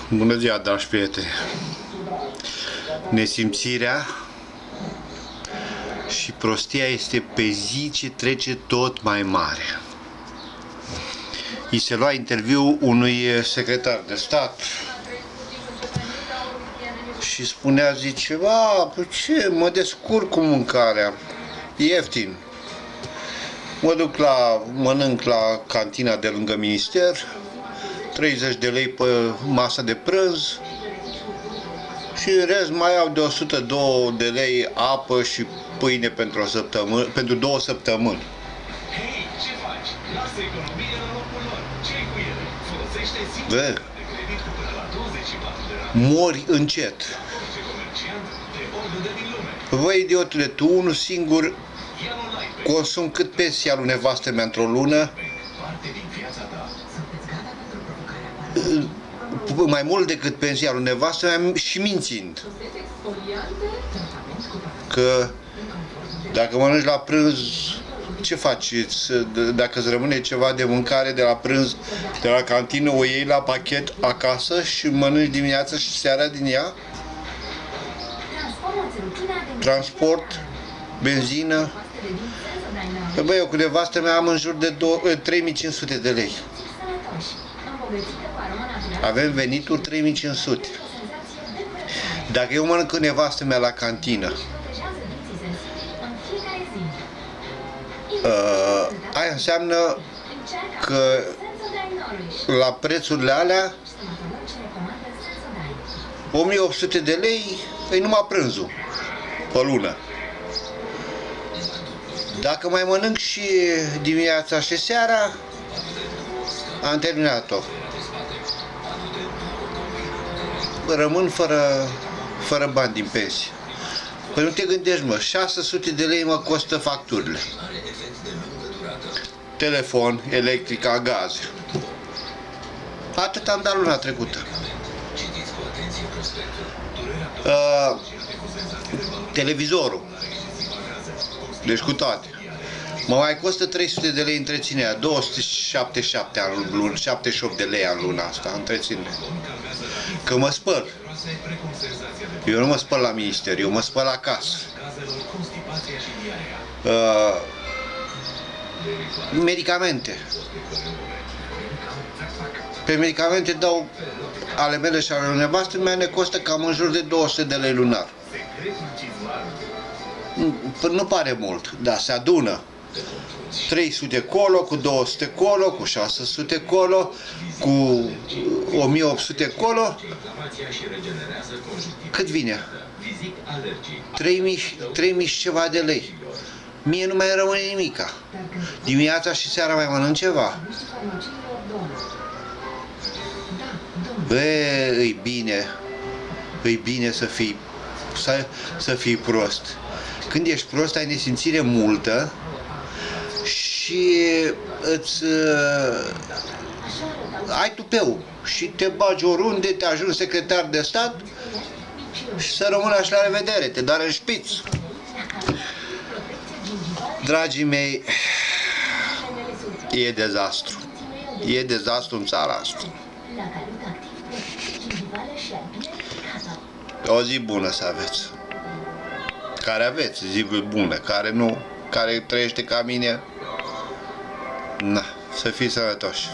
Bună ziua, dragi prieteni! Nesimțirea și prostia este pe zi ce trece tot mai mare. I se lua interviu unui secretar de stat și spunea, zice, ce, mă descurc cu mâncarea, ieftin. Mă duc mănânc la cantina de lângă minister, 30 de lei pe masa de prânz și în rest mai iau de 102 de lei apă și pâine pentru 2 săptămâni. Bă, mori încet. Băi, idiotule, tu unul singur consumi cât pensia lui nevastă mea într-o lună? Mai mult decât pensia lui nevastă mea și mințind. Că dacă mănânci la prânz, ce faci? Dacă îți rămâne ceva de mâncare de la prânz, de la cantină, o iei la pachet acasă și mănânci dimineața și seara din ea? Transport, benzină. Băi, eu cu nevastă mea am în jur de 3500 de lei. Avem venituri 3500. Dacă eu mănânc cu nevastă mea la cantină, aia înseamnă că la prețurile alea 1800 de lei e numai prânzul pe lună. Dacă mai mănânc și dimineața și seara, am terminat-o. Rămân fără bani din pensie. Păi nu te gândești, mă, 600 de lei mă costă facturile. Telefon, electrica, gaze. Atât am dat luna trecută. Televizorul. Deci cu toate. Mă mai costă 300 de lei întreținerea, 277 în lună, 78 de lei în luna asta, întreținere. Că mă spăl. Eu nu mă spăl la minister, eu mă spăl acasă. Medicamente. Pe medicamente dau ale mele și ale nevastă mea, ne costă cam în jur de 200 de lei lunar. Nu pare mult, dar se adună. 300 colo, cu 200 colo, cu 600 colo, cu 1800 colo. Cât vine? 3000 și ceva de lei. Mie nu mai rămâne nimica. Dimineața și seara mai mănânc ceva. Bă, e bine să fii prost. Când ești prost, ai nesimțire multă și ai tupeu și te bagi oriunde, te ajungi secretar de stat și să rămână așa, la revedere, te doare în șpiț. Dragii mei, e dezastru. E dezastru în țara asta. O zi bună să aveți. Care aveți zi bună, care nu, care trăiește ca mine, na, să fiți sănătoși.